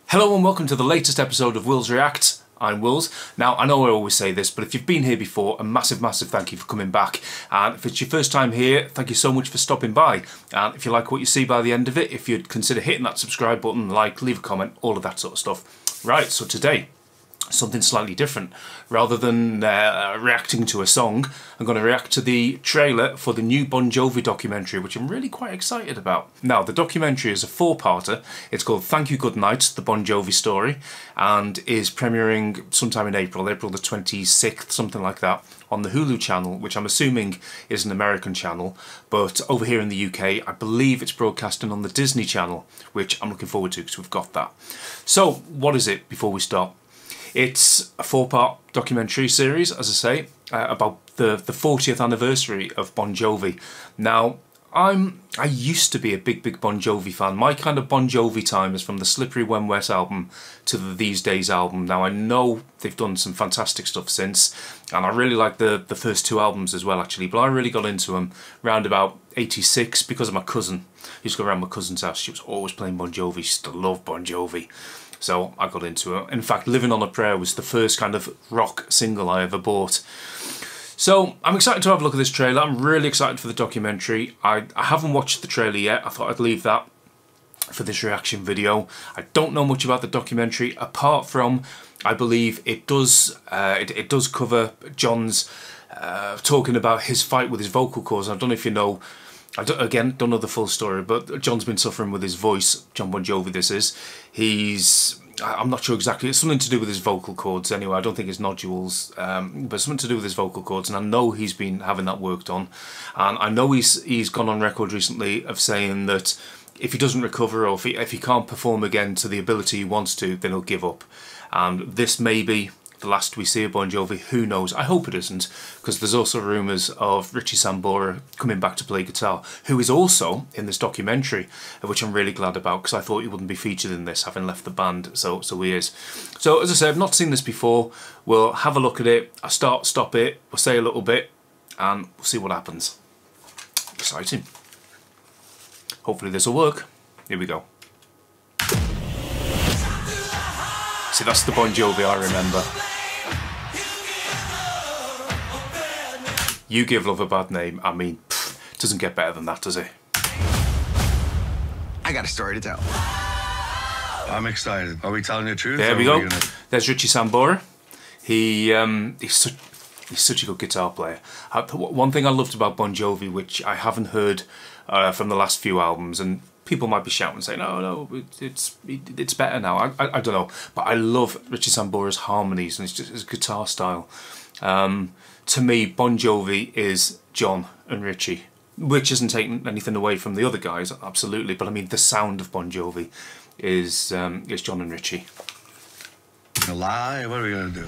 Hello and welcome to the latest episode of Wills React. I'm Wills. Now, I know I always say this, but if you've been here before, a massive thank you for coming back. And if it's your first time here, thank you so much for stopping by. And if you like what you see by the end of it, if you'd consider hitting that subscribe button, like, leave a comment, all of that sort of stuff. Right, so today, something slightly different. Rather than reacting to a song, I'm going to react to the trailer for the new Bon Jovi documentary, which I'm really quite excited about. Now, the documentary is a four-parter. It's called Thank You, Goodnight, the Bon Jovi Story, and is premiering sometime in April the 26th, something like that, on the Hulu channel, which I'm assuming is an American channel, but over here in the UK, I believe it's broadcasting on the Disney channel, which I'm looking forward to because we've got that. So, what is it before we start? It's a four-part documentary series, as I say, about the 40th anniversary of Bon Jovi. Now, I used to be a big Bon Jovi fan. My kind of Bon Jovi time is from the Slippery When Wet album to the These Days album. Now, I know they've done some fantastic stuff since, and I really like the first two albums as well, actually, but I really got into them round about 86 because of my cousin. I used to go around my cousin's house. She was always playing Bon Jovi. She used to love Bon Jovi. So I got into it. In fact, Living on a Prayer was the first kind of rock single I ever bought. So I'm excited to have a look at this trailer. I'm really excited for the documentary. I haven't watched the trailer yet. I thought I'd leave that for this reaction video. I don't know much about the documentary apart from, I believe it does cover John's talking about his fight with his vocal cords. I don't know if you know. Again, don't know the full story, but John's been suffering with his voice. Jon Bon Jovi, this is. I'm not sure exactly. It's something to do with his vocal cords anyway. I don't think it's nodules, but something to do with his vocal cords. And I know he's been having that worked on. And I know he's gone on record recently of saying that if he doesn't recover or if he can't perform again to the ability he wants to, then he'll give up. And this may be the last we see of Bon Jovi. Who knows? I hope it isn't, because there's also rumours of Richie Sambora coming back to play guitar, who is also in this documentary, which I'm really glad about, because I thought he wouldn't be featured in this, having left the band, so he is. So as I said, I've not seen this before. We'll have a look at it. I'll stop it, we'll say a little bit, and we'll see what happens. Exciting. Hopefully this will work. Here we go. See, that's the Bon Jovi I remember. You Give Love a Bad Name. I mean, it doesn't get better than that, does it? I got a story to tell. I'm excited. Are we telling the truth? There we go. There's Richie Sambora. He's such a good guitar player. One thing I loved about Bon Jovi, which I haven't heard from the last few albums, and people might be shouting saying, no, it's better now. I don't know. But I love Richie Sambora's harmonies and his guitar style. To me, Bon Jovi is John and Richie, which isn't taking anything away from the other guys, absolutely. But I mean, the sound of Bon Jovi is John and Richie. A lie? What are we gonna do?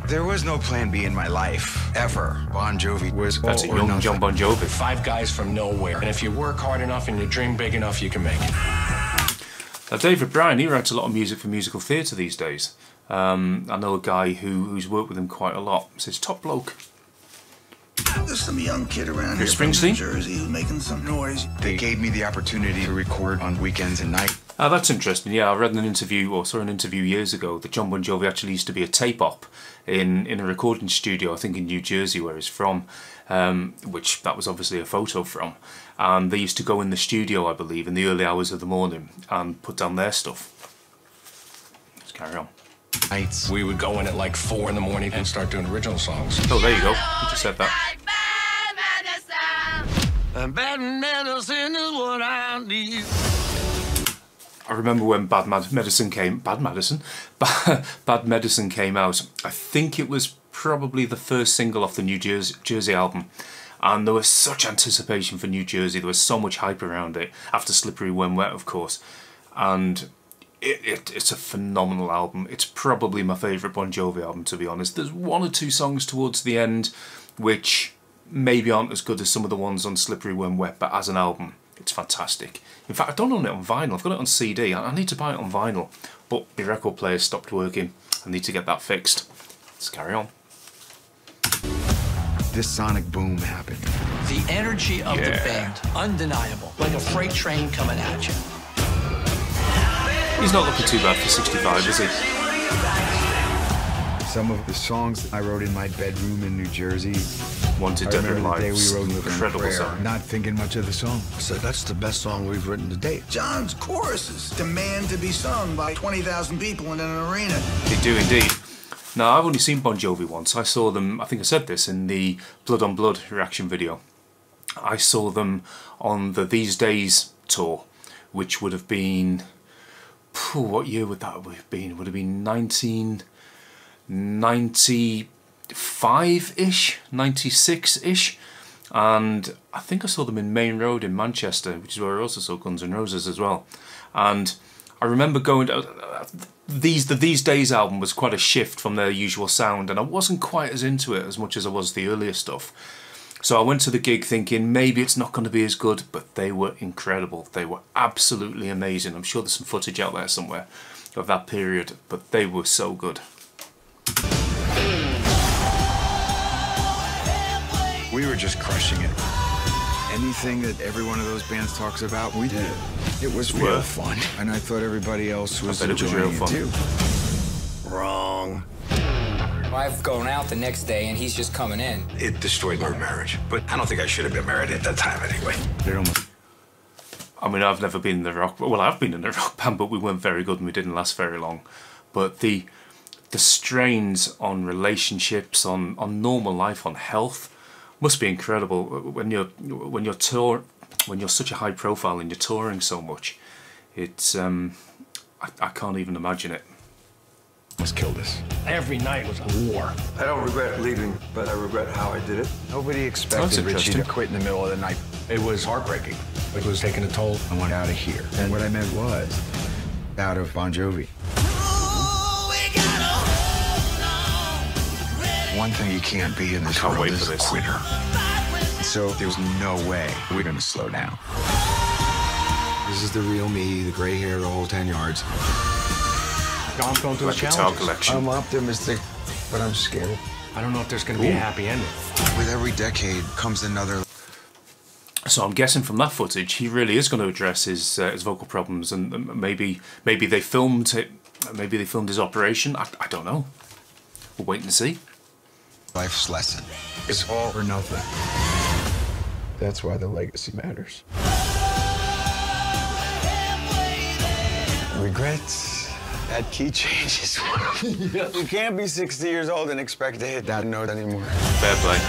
There was no plan B in my life, ever. Bon Jovi was That's a young Jon Bon Jovi. 5 guys from nowhere. And if you work hard enough and you dream big enough, you can make it. Now, David Bryan, he writes a lot of music for musical theatre these days. I know a guy who's worked with him quite a lot. It's his top bloke. There's some young kid around here Springsteen? from New Jersey who's making some noise. They gave me the opportunity to record on weekends and nights. That's interesting. Yeah, I read an interview, or saw an interview years ago, that Jon Bon Jovi actually used to be a tape op in a recording studio, I think in New Jersey, where he's from, which that was obviously a photo from. And they used to go in the studio, I believe, in the early hours of the morning and put down their stuff. Let's carry on. Nights. We would go in at like 4 in the morning and start doing original songs. Oh, there you go. You just said that. Bad medicine is what I need. I remember when Bad Medicine came out. I think it was probably the first single off the New Jersey album, and there was such anticipation for New Jersey. There was so much hype around it after Slippery When Wet, of course, and it's a phenomenal album. It's probably my favourite Bon Jovi album, to be honest. There's one or two songs towards the end which maybe aren't as good as some of the ones on Slippery When Wet, but as an album, it's fantastic. In fact, I don't own it on vinyl. I've got it on CD. I need to buy it on vinyl, but my record player stopped working. I need to get that fixed. Let's carry on. This sonic boom happened. The energy of the band, undeniable, like a freight train coming at you. He's not looking too bad for 65, is he? Some of the songs I wrote in my bedroom in New Jersey. Wanted I Dead or remember the day Alive. we wrote Living Incredible Prayer, song. not thinking much of the song. So that's the best song we've written to date. John's choruses demand to be sung by 20,000 people in an arena. They do indeed. Now, I've only seen Bon Jovi once. I saw them, I think I said this, in the Blood on Blood reaction video. I saw them on the These Days tour, which would have been... what year would that have been? It would have been 1995-ish, 96-ish. And I think I saw them in Main Road in Manchester, which is where I also saw Guns N' Roses as well. And I remember going to... the These Days album was quite a shift from their usual sound, and I wasn't quite as into it as much as I was the earlier stuff. So I went to the gig thinking maybe it's not going to be as good, but they were incredible. They were absolutely amazing. I'm sure there's some footage out there somewhere of that period, but they were so good. We were just crushing it. Anything that every one of those bands talks about, we did. It was real fun, and I thought everybody else was enjoying it too. Wrong. I've gone out the next day and he's just coming in. It destroyed our marriage, but I don't think I should have been married at that time anyway. I mean, I've never been in the rock... Well, I've been in a rock band, but we weren't very good and we didn't last very long. But the strains on relationships, on normal life, on health, must be incredible when you're such a high profile and you're touring so much. It's I can't even imagine it. Almost killed us. Every night was a war. I don't regret leaving, but I regret how I did it. Nobody expected Richie to quit in the middle of the night. It was heartbreaking. It was taking a toll. I want out of here. And what I meant was out of Bon Jovi. One thing you can't be in this world is a quitter. So there was no way we're going to slow down. This is the real me, the gray hair, the whole 10 yards. John's going through Like his guitar challenges. collection. I'm optimistic, but I'm scared. I don't know if there's going to be a happy ending. With every decade comes another. So I'm guessing from that footage, he really is going to address his vocal problems, and maybe they filmed it. Maybe they filmed his operation. I don't know. We'll wait and see. Life's lesson. It's all or nothing. That's why the legacy matters. Regrets. That key change is one of them. You can't be 60 years old and expect to hit that note anymore. Fair play.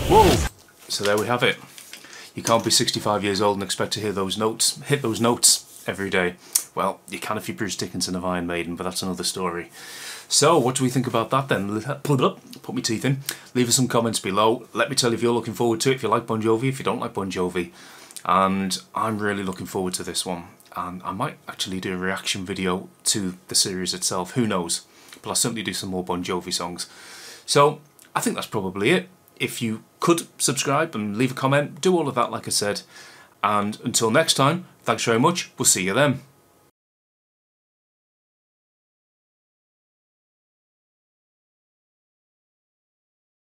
Whoa! So there we have it. You can't be 65 years old and expect to hit those notes every day. Well, you can if you're Bruce Dickinson of Iron Maiden, but that's another story. So, what do we think about that then? Put my teeth in. Leave us some comments below. Let me tell you if you're looking forward to it, if you like Bon Jovi, if you don't like Bon Jovi. And I'm really looking forward to this one. And I might actually do a reaction video to the series itself. Who knows? But I'll certainly do some more Bon Jovi songs. So, I think that's probably it. If you could subscribe and leave a comment, do all of that like I said. And until next time, thanks very much. We'll see you then.